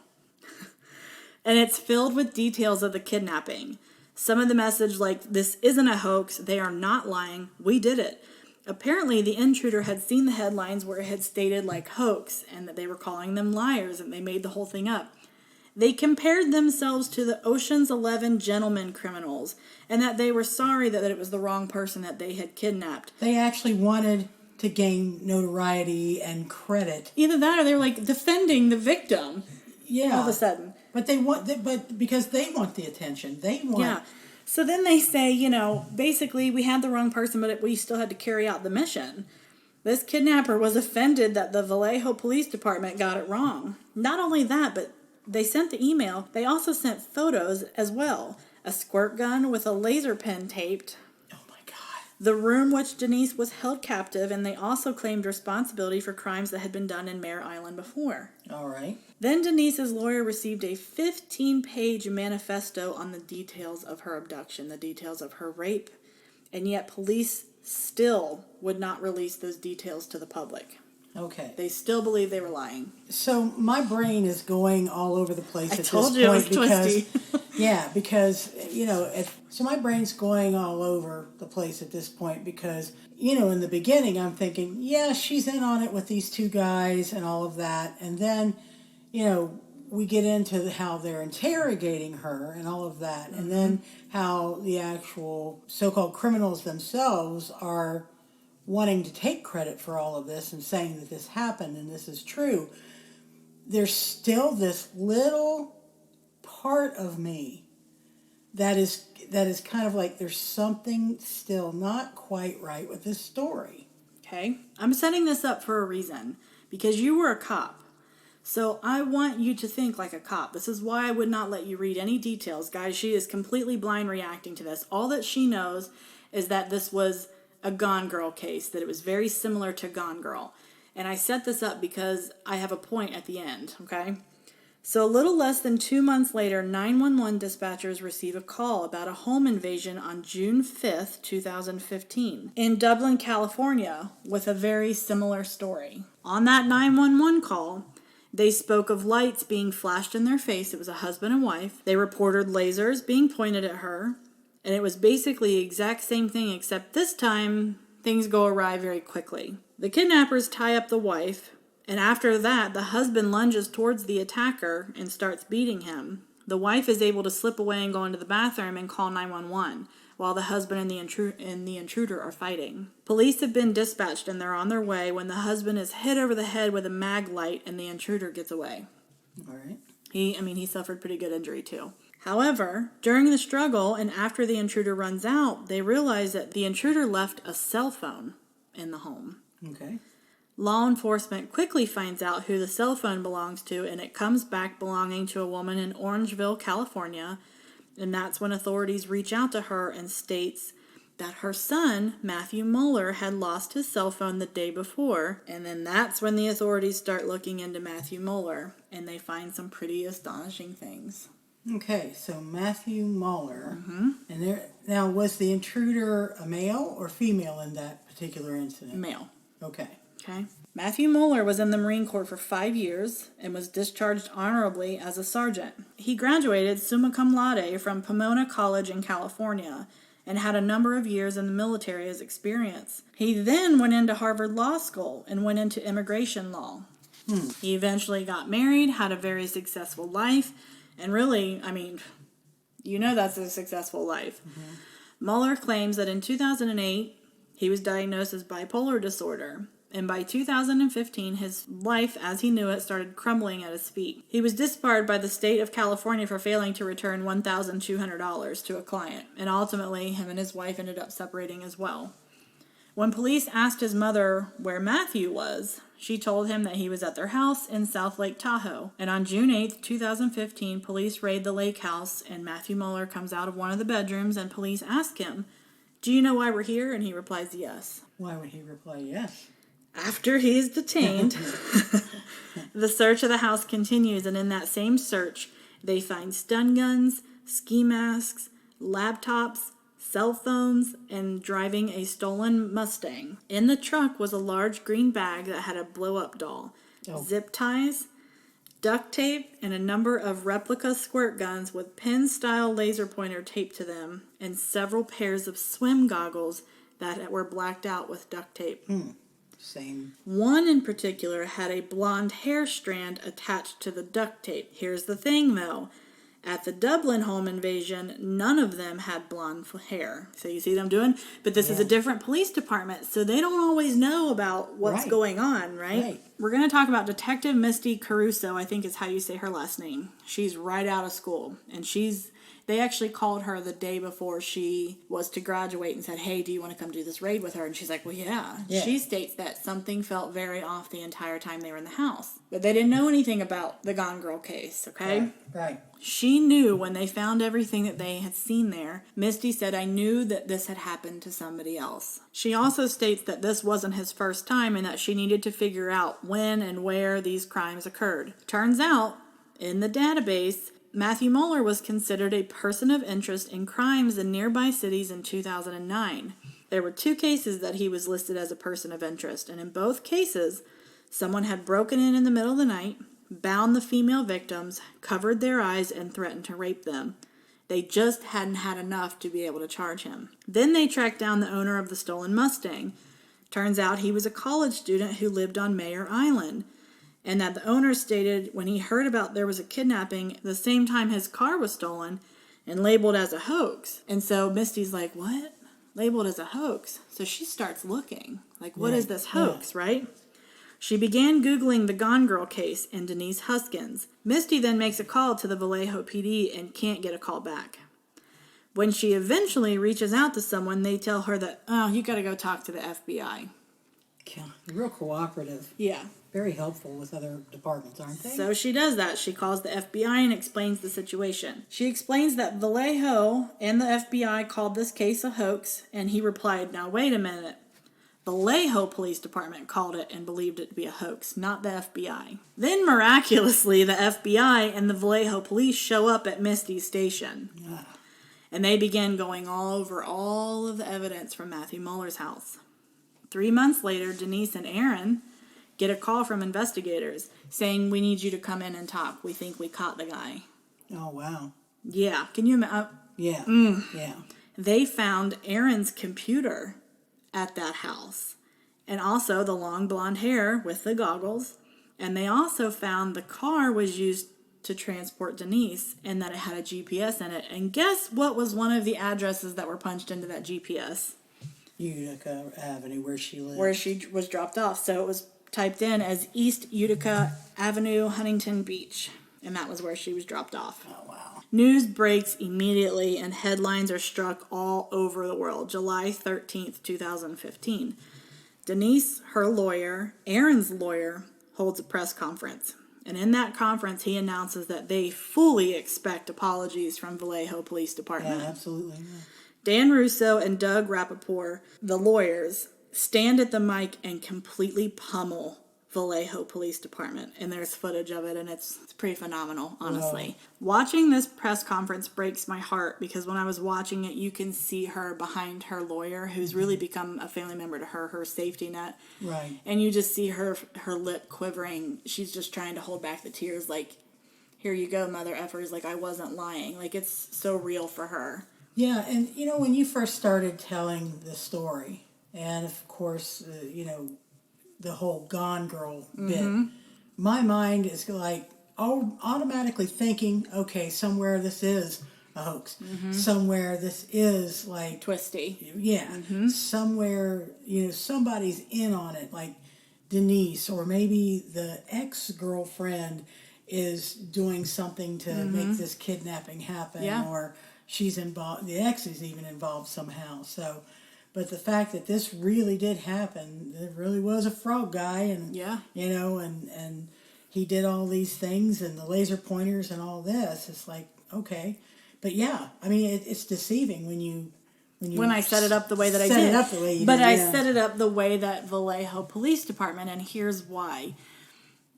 And it's filled with details of the kidnapping. Some of the message like, this isn't a hoax, they are not lying, we did it. Apparently, the intruder had seen the headlines where it had stated like hoax, and that they were calling them liars, and they made the whole thing up. They compared themselves to the Ocean's 11 gentlemen criminals, and that they were sorry that it was the wrong person that they had kidnapped. They actually wanted to gain notoriety and credit. Either that or they were like defending the victim. Yeah. All of a sudden. But but because they want the attention, they want. Yeah. So then they say, basically we had the wrong person, but we still had to carry out the mission. This kidnapper was offended that the Vallejo Police Department got it wrong. Not only that, but they sent the email. They also sent photos as well. A squirt gun with a laser pen taped. Oh my God. The room which Denise was held captive, and they also claimed responsibility for crimes that had been done in Mare Island before. All right. Then Denise's lawyer received a 15-page manifesto on the details of her abduction, the details of her rape, and yet police still would not release those details to the public. Okay. They still believe they were lying. So my brain is going all over the place at this point. I told you it was twisty. because so my brain's going all over the place at this point because, in the beginning I'm thinking, yeah, she's in on it with these two guys and all of that. And then, we get into how they're interrogating her and all of that. And then how the actual so-called criminals themselves are wanting to take credit for all of this and saying that this happened and this is true. There's still this little part of me that is kind of like there's something still not quite right with this story. Okay? I'm setting this up for a reason. Because you were a cop. So I want you to think like a cop. This is why I would not let you read any details. Guys, she is completely blind reacting to this. All that she knows is that this was a Gone Girl case, that it was very similar to Gone Girl. And I set this up because I have a point at the end, okay? So a little less than 2 months later, 911 dispatchers receive a call about a home invasion on June 5th, 2015, in Dublin, California, with a very similar story. On that 911 call, they spoke of lights being flashed in their face. It was a husband and wife. They reported lasers being pointed at her. And it was basically the exact same thing, except this time, things go awry very quickly. The kidnappers tie up the wife, and after that, the husband lunges towards the attacker and starts beating him. The wife is able to slip away and go into the bathroom and call 911, while the husband and the intruder are fighting. Police have been dispatched, and they're on their way when the husband is hit over the head with a mag light, and the intruder gets away. All right. He suffered pretty good injury, too. However, during the struggle and after the intruder runs out, they realize that the intruder left a cell phone in the home. Okay. Law enforcement quickly finds out who the cell phone belongs to, and it comes back belonging to a woman in Orangeville, California, and that's when authorities reach out to her and states that her son, Matthew Muller, had lost his cell phone the day before, and then that's when the authorities start looking into Matthew Muller, and they find some pretty astonishing things. Okay, so Matthew Muller. And now, was the intruder a male or female in that particular incident? Male. Okay. Matthew Muller was in the Marine Corps for 5 years and was discharged honorably as a sergeant. He graduated summa cum laude from Pomona College in California and had a number of years in the military as experience. He then went into Harvard Law School and went into immigration law. He eventually got married, had a very successful life, and really, that's a successful life. Muller claims that in 2008, he was diagnosed as bipolar disorder. And by 2015, his life as he knew it started crumbling at his feet. He was disbarred by the state of California for failing to return $1,200 to a client. And ultimately, him and his wife ended up separating as well. When police asked his mother where Matthew was, she told him that he was at their house in South Lake Tahoe. And on June 8th, 2015, police raid the lake house, and Matthew Muller comes out of one of the bedrooms, and police ask him, "Do you know why we're here?" And he replies, "Yes." Why would he reply yes? After he is detained, the search of the house continues, and in that same search, they find stun guns, ski masks, laptops, cell phones, and driving a stolen Mustang. In the truck was a large green bag that had a blow-up doll, zip ties, duct tape, and a number of replica squirt guns with pin-style laser pointer taped to them, and several pairs of swim goggles that were blacked out with duct tape. Same. One in particular had a blonde hair strand attached to the duct tape. Here's the thing, though. At the Dublin home invasion, none of them had blonde hair. So you see what I'm doing? But this is a different police department, so they don't always know about what's going on, right? We're going to talk about Detective Misty Caruso, I think is how you say her last name. She's right out of school, and they actually called her the day before she was to graduate and said, hey, do you want to come do this raid with her? And she's like, well, yeah. She states that something felt very off the entire time they were in the house. But they didn't know anything about the Gone Girl case, okay? Right. She knew when they found everything that they had seen there. Misty said, I knew that this had happened to somebody else. She also states that this wasn't his first time and that she needed to figure out when and where these crimes occurred. Turns out, in the database, Matthew Muller was considered a person of interest in crimes in nearby cities in 2009. There were 2 cases that he was listed as a person of interest, and in both cases, someone had broken in the middle of the night, bound the female victims, covered their eyes, and threatened to rape them. They just hadn't had enough to be able to charge him. Then they tracked down the owner of the stolen Mustang. Turns out he was a college student who lived on Mayor Island, and that the owner stated when he heard about there was a kidnapping the same time his car was stolen and labeled as a hoax. And so Misty's like, what? Labeled as a hoax? So she starts looking. Like, what is this hoax, right? She began Googling the Gone Girl case and Denise Huskins. Misty then makes a call to the Vallejo PD and can't get a call back. When she eventually reaches out to someone, they tell her that, oh, you got to go talk to the FBI. Yeah, real cooperative. Yeah. Very helpful with other departments, aren't they? So she does that. She calls the FBI and explains the situation. She explains that Vallejo and the FBI called this case a hoax, and he replied, now wait a minute. Vallejo Police Department called it and believed it to be a hoax, not the FBI. Then miraculously, the FBI and the Vallejo police show up at Misty's station. And they begin going all over all of the evidence from Matthew Muller's house. 3 months later, Denise and Aaron get a call from investigators saying, we need you to come in and talk. We think we caught the guy. Oh, wow. Yeah. Can you imagine? Yeah. They found Aaron's computer at that house. And also the long blonde hair with the goggles. And they also found the car was used to transport Denise and that it had a GPS in it. And guess what was one of the addresses that were punched into that GPS? Utica Avenue, where she lived. Where she was dropped off. So it was typed in as East Utica Avenue, Huntington Beach. And that was where she was dropped off. Oh, wow. News breaks immediately and headlines are struck all over the world. July 13th, 2015. Denise, her lawyer, Aaron's lawyer, holds a press conference. And in that conference, he announces that they fully expect apologies from Vallejo Police Department. Yeah, absolutely. Yeah. Dan Russo and Doug Rappaport, the lawyers, stand at the mic and completely pummel Vallejo Police Department. And there's footage of it, and it's pretty phenomenal, honestly. Wow. Watching this press conference breaks my heart because when I was watching it, you can see her behind her lawyer, who's really become a family member to her safety net. Right. And you just see her lip quivering. She's just trying to hold back the tears like, here you go, mother effers. Like, I wasn't lying. Like, it's so real for her. Yeah, and, when you first started telling the story, and, of course, the whole Gone Girl bit, my mind is like automatically thinking, okay, somewhere this is a hoax. Somewhere this is like twisty. Yeah. Somewhere, somebody's in on it, like Denise, or maybe the ex-girlfriend is doing something to make this kidnapping happen, or she's involved, the ex is even involved somehow. So, but the fact that this really did happen, there really was a frog guy, and and he did all these things, and the laser pointers and all this. It's like, okay, but yeah, I mean, it's deceiving when I set it up the way that I did. Set it up the way you did. I set it up the way that Vallejo Police Department, and here's why.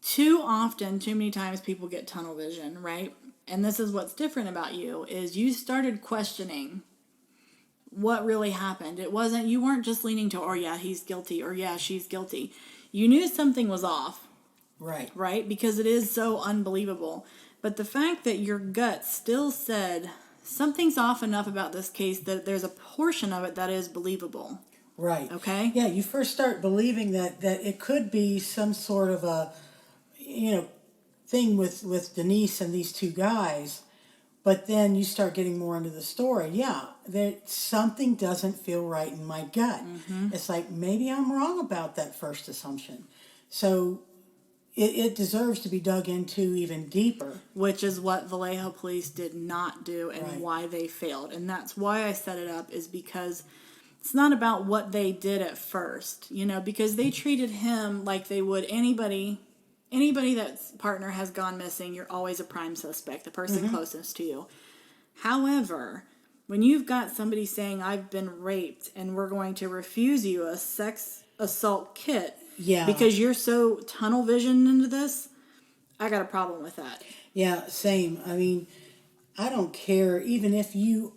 Too many times people get tunnel vision, right? And this is what's different about you, is you started questioning what really happened. You weren't just leaning to, oh yeah, he's guilty, or yeah, she's guilty. You knew something was off. Right? Because it is so unbelievable. But the fact that your gut still said something's off enough about this case that there's a portion of it that is believable. Right. Okay? Yeah, you first start believing that it could be some sort of a, thing with Denise and these two guys, But then you start getting more into the story. Yeah, that something doesn't feel right in my gut. It's like, maybe I'm wrong about that first assumption. So it deserves to be dug into even deeper. Which is what Vallejo police did not do and Right. why they failed. And that's why I set it up, is because it's not about what they did at first, because they treated him like they would anybody that's partner has gone missing. You're always a prime suspect, the person closest to you. However, when you've got somebody saying, I've been raped and we're going to refuse you a sex assault kit because you're so tunnel visioned into this, I got a problem with that. Yeah, same. I mean, I don't care even if you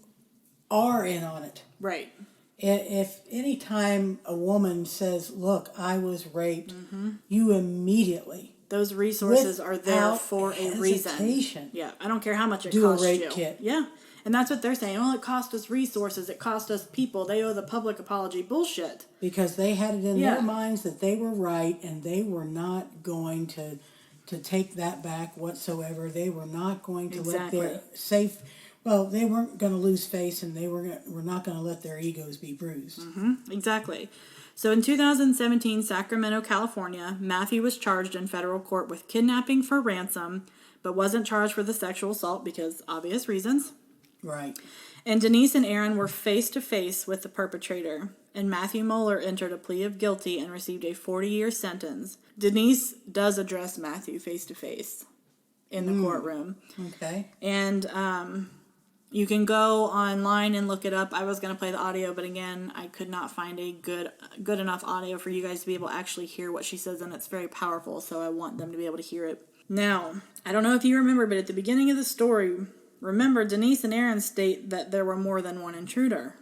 are in on it. Right. If any time a woman says, look, I was raped, you immediately... Those resources are there without for a hesitation. reason. Yeah, I don't care how much it Do a costs rape you. kit. Yeah, and that's what they're saying. Well, it cost us resources. It cost us people. They owe the public apology. Bullshit. Because they had it in their minds that they were right, and they were not going to take that back whatsoever. They were not going to let their safe... Well, they weren't going to lose face, and they were not going to let their egos be bruised. Exactly. So in 2017, Sacramento, California, Matthew was charged in federal court with kidnapping for ransom, but wasn't charged for the sexual assault because obvious reasons. Right. And Denise and Aaron were face-to-face with the perpetrator, and Matthew Muller entered a plea of guilty and received a 40-year sentence. Denise does address Matthew face-to-face in the courtroom. Okay. And you can go online and look it up. I was going to play the audio, but again, I could not find a good enough audio for you guys to be able to actually hear what she says, and it's very powerful, so I want them to be able to hear it. Now, I don't know if you remember, but at the beginning of the story, remember, Denise and Aaron state that there were more than one intruder.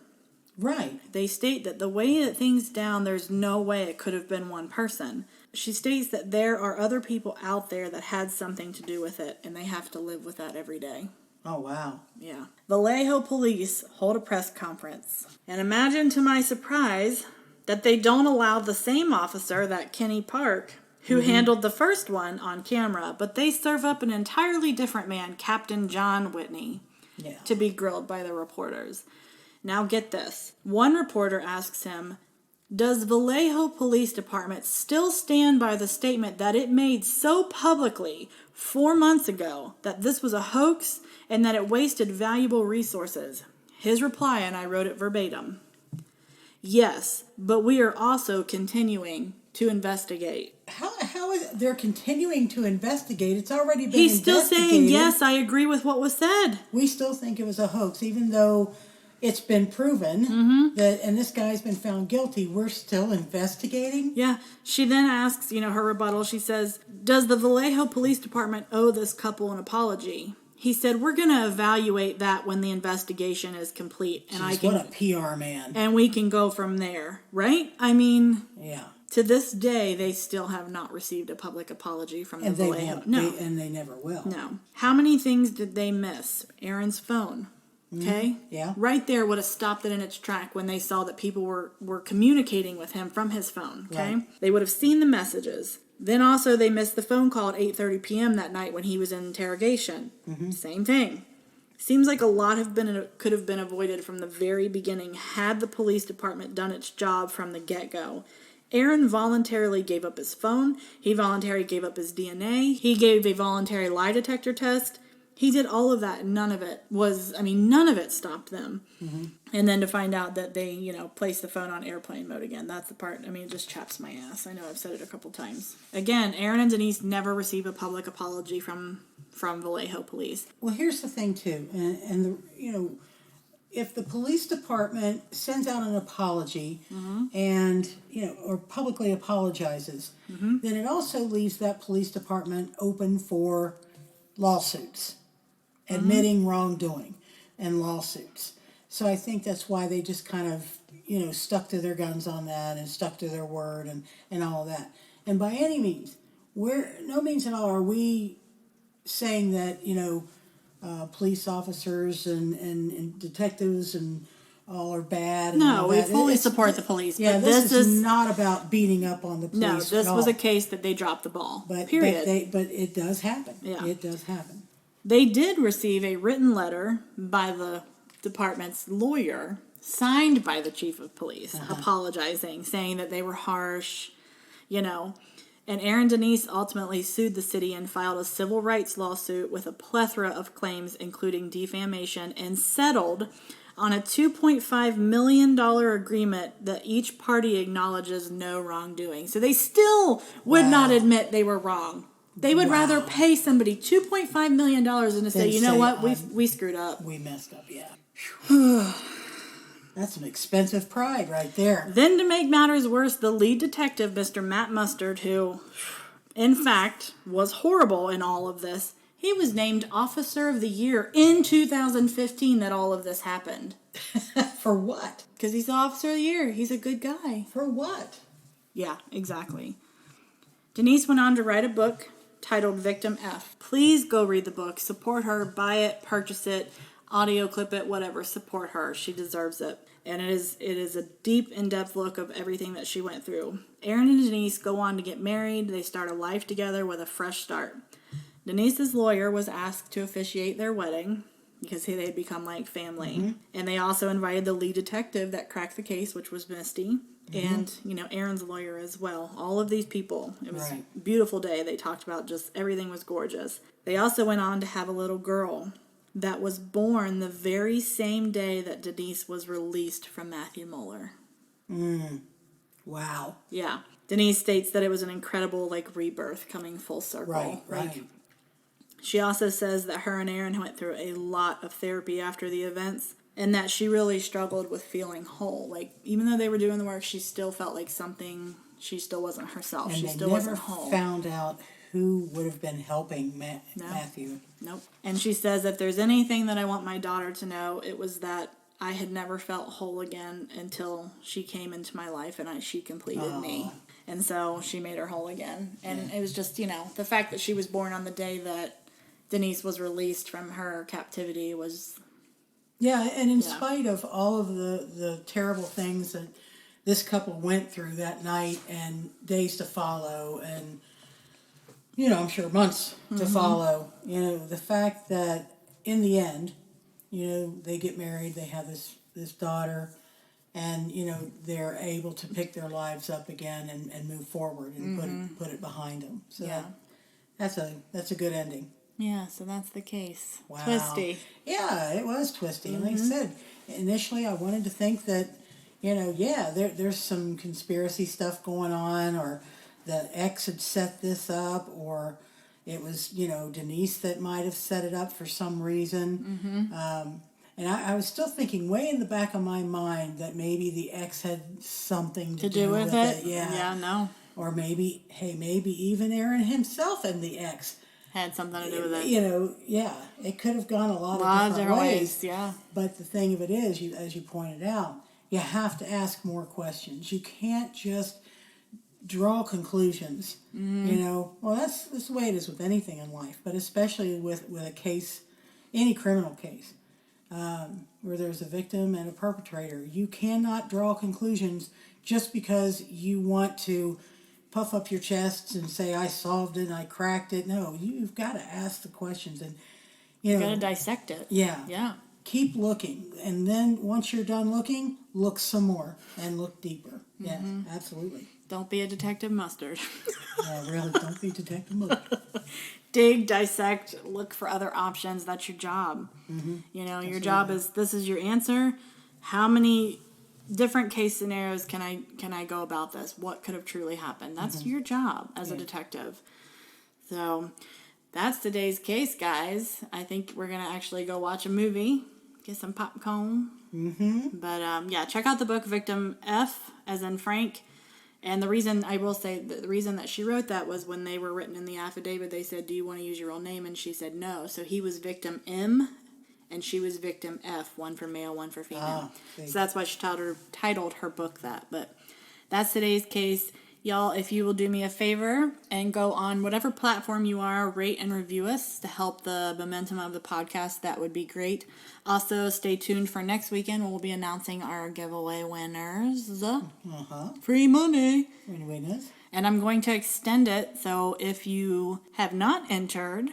Right. They state that the way that things down, there's no way it could have been one person. She states that there are other people out there that had something to do with it, and they have to live with that every day. Oh, wow. Yeah. Vallejo police hold a press conference. And imagine to my surprise that they don't allow the same officer, that Kenny Park, who handled the first one, on camera, but they serve up an entirely different man, Captain John Whitney, to be grilled by the reporters. Now get this. One reporter asks him, does Vallejo Police Department still stand by the statement that it made so publicly 4 months ago that this was a hoax and that it wasted valuable resources? His reply, and I wrote it verbatim, yes, but we are also continuing to investigate. How is they're continuing to investigate? It's already been He's still investigated. saying, yes, I agree with what was said. We still think it was a hoax, even though it's been proven that, and this guy's been found guilty. We're still investigating. Yeah. She then asks, her rebuttal. She says, does the Vallejo Police Department owe this couple an apology? He said, we're going to evaluate that when the investigation is complete. And Jeez, what a PR man. And we can go from there, right? I mean, yeah. To this day, they still have not received a public apology from the Vallejo. No. And they never will. No. How many things did they miss? Aaron's phone. Okay? Yeah. Right there would have stopped it in its track when they saw that people were communicating with him from his phone. Okay? Right. They would have seen the messages. Then also they missed the phone call at 8:30 p.m. that night when he was in interrogation. Same thing. Seems like a lot could have been avoided from the very beginning had the police department done its job from the get-go. Aaron voluntarily gave up his phone. He voluntarily gave up his DNA. He gave a voluntary lie detector test. He did all of that, and none of it stopped them. And then to find out that they, placed the phone on airplane mode again, that's the part, it just chaps my ass. I know I've said it a couple times. Again, Aaron and Denise never receive a public apology from Vallejo police. Well, here's the thing, too, and if the police department sends out an apology and, or publicly apologizes, then it also leaves that police department open for lawsuits. Admitting wrongdoing and lawsuits. So I think that's why they just kind of, stuck to their guns on that and stuck to their word and all of that. And by any means, no means at all are we saying that, police officers and detectives and all are bad. And no, all we that. fully support the police. Yeah, but this is not about beating up on the police. No, this was a case that they dropped the ball. Period. But it does happen. Yeah. It does happen. They did receive a written letter by the department's lawyer, signed by the chief of police, apologizing, saying that they were harsh, And Aaron Denise ultimately sued the city and filed a civil rights lawsuit with a plethora of claims, including defamation, and settled on a $2.5 million agreement that each party acknowledges no wrongdoing. So they still would not admit they were wrong. They would rather pay somebody $2.5 million than to say, you know what, we screwed up. We messed up, yeah. That's an expensive pride right there. Then to make matters worse, the lead detective, Mr. Matt Mustard, who, in fact, was horrible in all of this, he was named Officer of the Year in 2015 that all of this happened. For what? Because he's the Officer of the Year. He's a good guy. For what? Yeah, exactly. Denise went on to write a book titled Victim F. Please go read the book. Support her. Buy it. Purchase it. Audio clip it. Whatever. Support her. She deserves it. And it is a deep, in-depth look of everything that she went through. Aaron and Denise go on to get married. They start a life together with a fresh start. Denise's lawyer was asked to officiate their wedding because they had become like family. Mm-hmm. And they also invited the lead detective that cracked the case, which was Misty. Mm-hmm. And, Aaron's lawyer as well. All of these people. It was a beautiful day. They talked about just everything was gorgeous. They also went on to have a little girl that was born the very same day that Denise was released from Matthew Muller. Wow. Yeah. Denise states that it was an incredible, rebirth coming full circle. Right. She also says that her and Aaron went through a lot of therapy after the events, and that she really struggled with feeling whole. Even though they were doing the work, she still felt like something, she still wasn't herself. And she they still wasn't whole. Found out who would have been helping Matthew. Nope. And she says, if there's anything that I want my daughter to know, it was that I had never felt whole again until she came into my life and she completed me. And so she made her whole again. And it was just, the fact that she was born on the day that Denise was released from her captivity was... Yeah, and in spite of all of the terrible things that this couple went through that night and days to follow and... I'm sure months to follow. The fact that in the end, they get married, they have this daughter, and, they're able to pick their lives up again and move forward and put it behind them. So that's a good ending. Yeah, so that's the case. Wow. Twisty. Yeah, it was twisty. And like I said, initially I wanted to think that, there's some conspiracy stuff going on, or the ex had set this up, or it was, Denise that might have set it up for some reason. And I was still thinking way in the back of my mind that maybe the ex had something to do with it. Yeah, no. Or maybe even Aaron himself and the ex had something to do with it. It could have gone a lot of different ways. Yeah. But the thing of it is, as you pointed out, you have to ask more questions. You can't just draw conclusions. Well, that's the way it is with anything in life, but especially with a case, any criminal case, where there's a victim and a perpetrator. You cannot draw conclusions just because you want to puff up your chest and say, I solved it, I cracked it. No, you've got to ask the questions, and you got to dissect it. Yeah. Keep looking, and then once you're done looking, look some more and look deeper. Yeah, absolutely. Don't be a Detective Mustard. Yeah, really, don't be Detective Mustard. Dig, dissect, look for other options. That's your job. Your job is, this is your answer. How many different case scenarios can I go about this? What could have truly happened? That's your job as a detective. So that's today's case, guys. I think we're going to actually go watch a movie, get some popcorn. But check out the book Victim F, as in Frank. And the reason, I will say, the reason that she wrote that was when they were written in the affidavit, they said, do you want to use your real name? And she said no. So he was Victim M, and she was Victim F, one for male, one for female. So that's why she titled her book that. But that's today's case. Y'all, if you will do me a favor and go on whatever platform you are, rate and review us to help the momentum of the podcast, that would be great. Also, stay tuned for next weekend when we'll be announcing our giveaway winners. Free money. Free winners. And I'm going to extend it, so if you have not entered,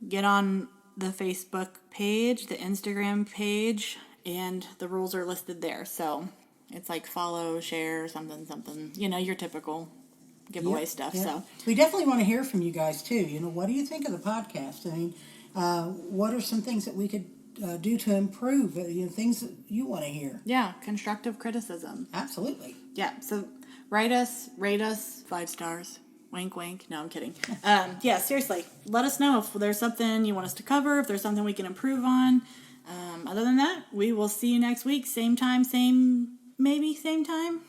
get on the Facebook page, the Instagram page, and the rules are listed there. So it's like follow, share, something. You know, your typical giveaway stuff. Yeah. So we definitely want to hear from you guys too. You know, what do you think of the podcast? I mean, what are some things that we could do to improve? You know, things that you want to hear. yeah, constructive criticism. Absolutely. Yeah, so write us, rate us, 5 stars. Wink, wink. No, I'm kidding. Yeah, seriously. Let us know if there's something you want us to cover, if there's something we can improve on. Other than that, we will see you next week. Same time, same time.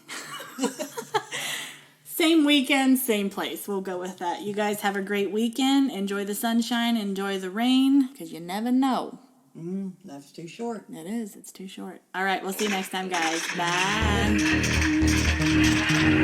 Same weekend, same place. We'll go with that. You guys have a great weekend. Enjoy the sunshine. Enjoy the rain. Because you never know. That's too short. It is. It's too short. All right. We'll see you next time, guys. Bye.